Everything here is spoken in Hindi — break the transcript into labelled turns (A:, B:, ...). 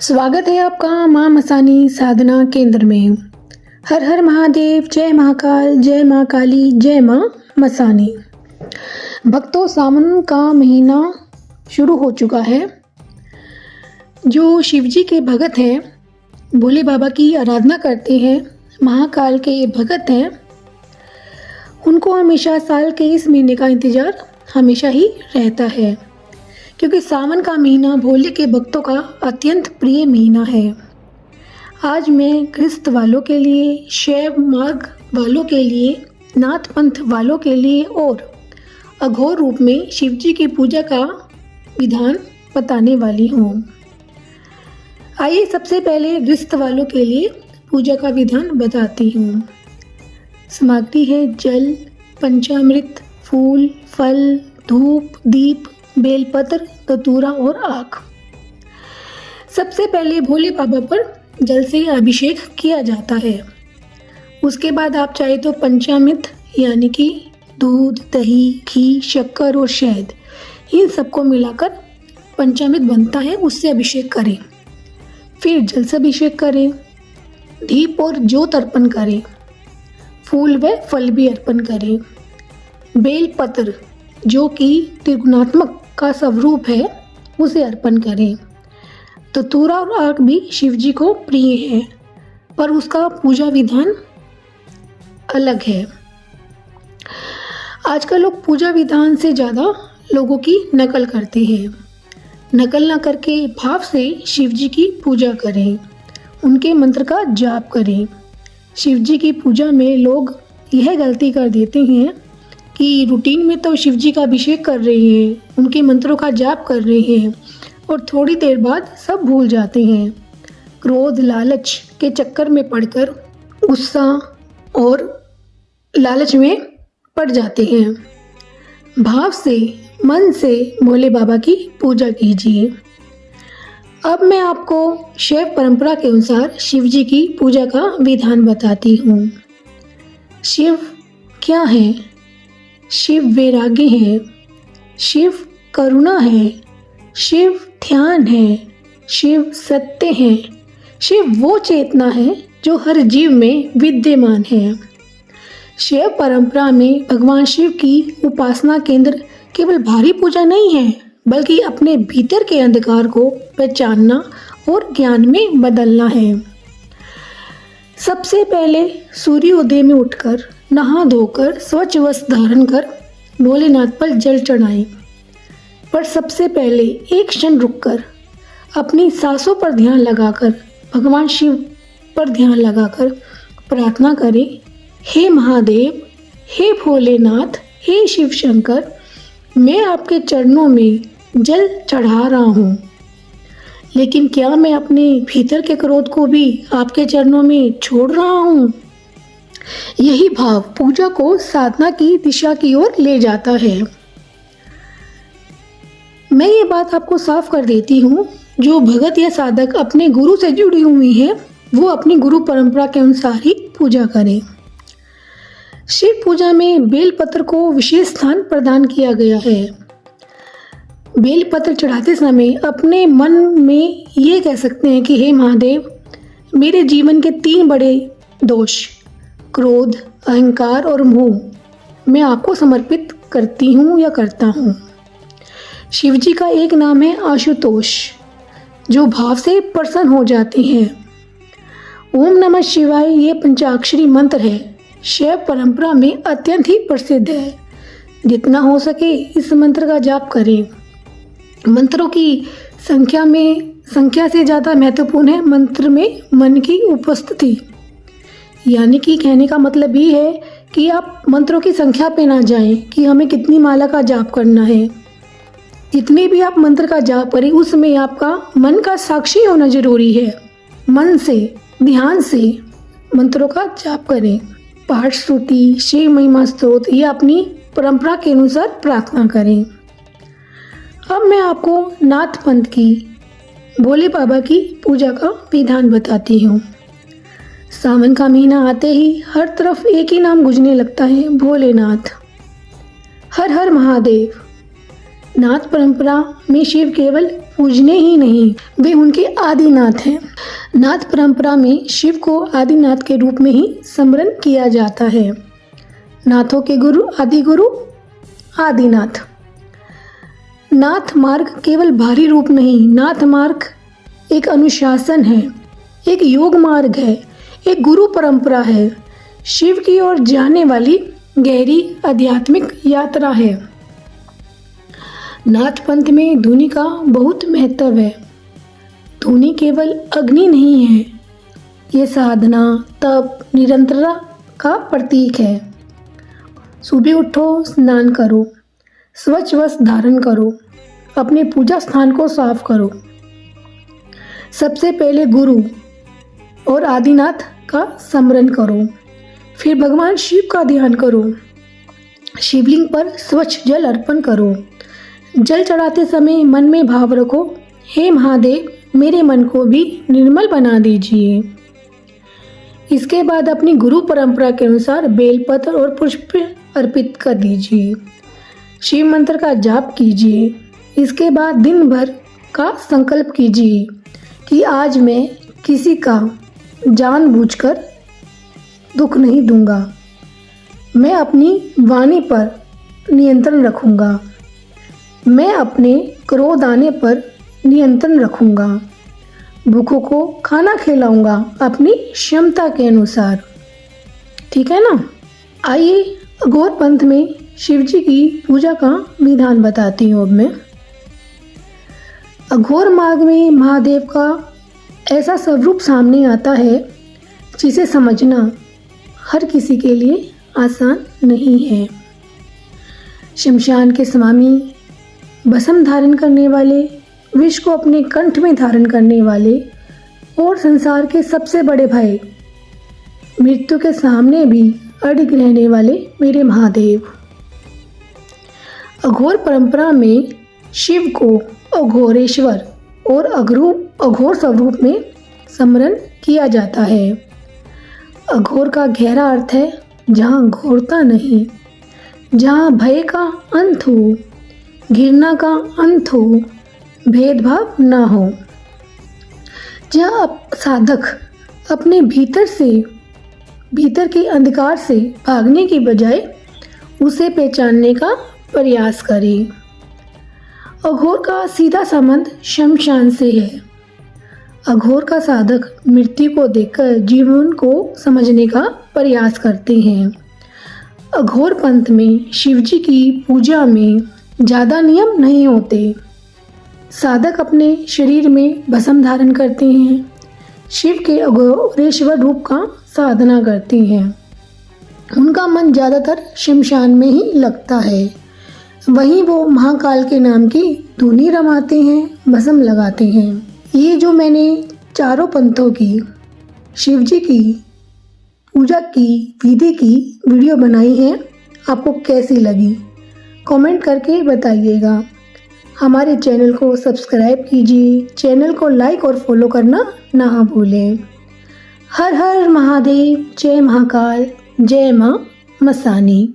A: स्वागत है आपका माँ मसानी साधना केंद्र में। हर हर महादेव, जय महाकाल, जय माँ काली, जय माँ मसानी। भक्तों, सावन का महीना शुरू हो चुका है। जो शिव जी के भगत हैं, भोले बाबा की आराधना करते हैं, महाकाल के भगत हैं, उनको हमेशा साल के इस महीने का इंतज़ार हमेशा ही रहता है, क्योंकि सावन का महीना भोले के भक्तों का अत्यंत प्रिय महीना है। आज मैं गृहस्थ वालों के लिए, शैव मार्ग वालों के लिए, नाथ पंथ वालों के लिए और अघोर रूप में शिव जी की पूजा का विधान बताने वाली हूँ। आइए सबसे पहले गृहस्थ वालों के लिए पूजा का विधान बताती हूँ। सामग्री है जल, पंचामृत, फूल, फल, धूप, दीप, बेलपत्र, धतूरा और आग। सबसे पहले भोले बाबा पर जल से अभिषेक किया जाता है। उसके बाद आप चाहे तो पंचामृत यानी कि दूध, दही, घी, शक्कर और शहद, इन सबको मिलाकर पंचामृत बनता है, उससे अभिषेक करें। फिर जल से अभिषेक करें, दीप और ज्योत अर्पण करें, फूल व फल भी अर्पण करें। बेलपत्र जो कि त्रिगुणात्मक का स्वरूप है, उसे अर्पण करें। धतूरा और आग भी शिव जी को प्रिय है, पर उसका पूजा विधान अलग है। आजकल लोग पूजा विधान से ज़्यादा लोगों की नकल करते हैं। नकल ना करके भाव से शिव जी की पूजा करें, उनके मंत्र का जाप करें। शिव जी की पूजा में लोग यह गलती कर देते हैं कि रूटीन में तो शिव जी का अभिषेक कर रहे हैं, उनके मंत्रों का जाप कर रहे हैं और थोड़ी देर बाद सब भूल जाते हैं। क्रोध, लालच के चक्कर में पड़कर गुस्सा और लालच में पड़ जाते हैं। भाव से, मन से भोले बाबा की पूजा कीजिए। अब मैं आपको शैव परंपरा के अनुसार शिव जी की पूजा का विधान बताती हूँ। शिव क्या है? शिव वैराग्य है, शिव करुणा है, शिव ध्यान है, शिव सत्य है, शिव वो चेतना है जो हर जीव में विद्यमान है। शिव परंपरा में भगवान शिव की उपासना केंद्र केवल बाहरी पूजा नहीं है, बल्कि अपने भीतर के अंधकार को पहचानना और ज्ञान में बदलना है। सबसे पहले सूर्योदय में उठकर नहा धोकर स्वच्छ वस्त्र धारण कर भोलेनाथ पर जल चढ़ाएं। पर सबसे पहले एक क्षण रुककर अपनी सांसों पर ध्यान लगाकर भगवान शिव पर ध्यान लगाकर प्रार्थना करें, हे महादेव, हे भोलेनाथ, हे शिव शंकर, मैं आपके चरणों में जल चढ़ा रहा हूँ, लेकिन क्या मैं अपने भीतर के क्रोध को भी आपके चरणों में छोड़ रहा हूँ? यही भाव पूजा को साधना की दिशा की ओर ले जाता है। मैं ये बात आपको साफ कर देती हूँ, जो भगत या साधक अपने गुरु से जुड़ी हुई है, वो अपनी गुरु परंपरा के अनुसार ही पूजा करें। शिव पूजा में बेलपत्र को विशेष स्थान प्रदान किया गया है। बेलपत्र चढ़ाते समय अपने मन में ये कह सकते हैं कि हे महादेव, मेरे जीवन के 3 बड़े दोष, क्रोध, अहंकार और मोह, मैं आपको समर्पित करती हूँ या करता हूँ। शिव जी का एक नाम है आशुतोष, जो भाव से प्रसन्न हो जाते हैं। ओम नमः शिवाय ये पंचाक्षरी मंत्र है, शैव परंपरा में अत्यंत ही प्रसिद्ध है। जितना हो सके इस मंत्र का जाप करें। मंत्रों की संख्या से ज़्यादा महत्वपूर्ण है मंत्र में मन की उपस्थिति। यानी कि कहने का मतलब ये है कि आप मंत्रों की संख्या पे ना जाएं कि हमें कितनी माला का जाप करना है। जितने भी आप मंत्र का जाप करें, उसमें आपका मन का साक्षी होना जरूरी है। मन से, ध्यान से मंत्रों का जाप करें। पाठ, स्तुति, शिव महिमा स्तोत्र या अपनी परंपरा के अनुसार प्रार्थना करें। अब मैं आपको नाथ पंथ की, भोले बाबा की पूजा का विधान बताती हूँ। सावन का महीना आते ही हर तरफ एक ही नाम गूंजने लगता है, भोलेनाथ। हर हर महादेव। नाथ परंपरा में शिव केवल पूजने ही नहीं, वे उनके आदिनाथ हैं। नाथ परंपरा में शिव को आदिनाथ के रूप में ही स्मरण किया जाता है। नाथों के गुरु आदिनाथ। नाथ मार्ग केवल बाहरी रूप नहीं, नाथ मार्ग एक अनुशासन है, एक योग मार्ग है, एक गुरु परंपरा है, शिव की ओर जाने वाली गहरी आध्यात्मिक यात्रा है। नाथ पंथ में धुनी का बहुत महत्व है। धुनी केवल अग्नि नहीं है, ये साधना, तप, निरंतरता का प्रतीक है। सुबह उठो, स्नान करो, स्वच्छ वस्त्र धारण करो, अपने पूजा स्थान को साफ करो। सबसे पहले गुरु और आदिनाथ का स्मरण करो, फिर भगवान शिव का ध्यान करो। शिवलिंग पर स्वच्छ जल अर्पण करो। जल चढ़ाते समय मन में भाव रखो, हे महादेव, मेरे मन को भी निर्मल बना दीजिए। इसके बाद अपनी गुरु परंपरा के अनुसार बेलपत्र और पुष्प अर्पित कर दीजिए। शिव मंत्र का जाप कीजिए। इसके बाद दिन भर का संकल्प कीजिए कि आज मैं किसी का जानबूझकर दुख नहीं दूंगा। मैं अपनी वाणी पर नियंत्रण रखूंगा। मैं अपने क्रोध आने पर नियंत्रण रखूंगा। भूखों को खाना खिलाऊंगा अपनी क्षमता के अनुसार। ठीक है ना। आइए अघोर पंथ में शिव जी की पूजा का विधान बताती हूँ अब मैं। अघोर मार्ग में महादेव का ऐसा स्वरूप सामने आता है जिसे समझना हर किसी के लिए आसान नहीं है। शमशान के स्वामी, भस्म धारण करने वाले, विष को अपने कंठ में धारण करने वाले और संसार के सबसे बड़े भाई, मृत्यु के सामने भी अडिग रहने वाले मेरे महादेव। अघोर परंपरा में शिव को अघोरेश्वर और अघोर स्वरूप में स्मरण किया जाता है। अघोर का गहरा अर्थ है जहाँ घोरता नहीं, जहाँ भय का अंत हो, घृणा का अंत हो, भेदभाव ना हो, जहाँ साधक अपने भीतर के अंधकार से भागने की बजाय उसे पहचानने का प्रयास करे। अघोर का सीधा संबंध शमशान से है। अघोर का साधक मृत्यु को देखकर जीवन को समझने का प्रयास करते हैं। अघोर पंथ में शिवजी की पूजा में ज़्यादा नियम नहीं होते। साधक अपने शरीर में भस्म धारण करते हैं, शिव के अघोरेश्वर रूप का साधना करते हैं। उनका मन ज़्यादातर शमशान में ही लगता है। वहीं वो महाकाल के नाम की धुनी रमाते हैं, भस्म लगाते हैं। ये जो मैंने चारों पंथों की शिवजी की पूजा की विधि की वीडियो बनाई है, आपको कैसी लगी कमेंट करके बताइएगा। हमारे चैनल को सब्सक्राइब कीजिए, चैनल को लाइक और फॉलो करना ना भूलें। हर हर महादेव, जय महाकाल, जय माँ मसानी।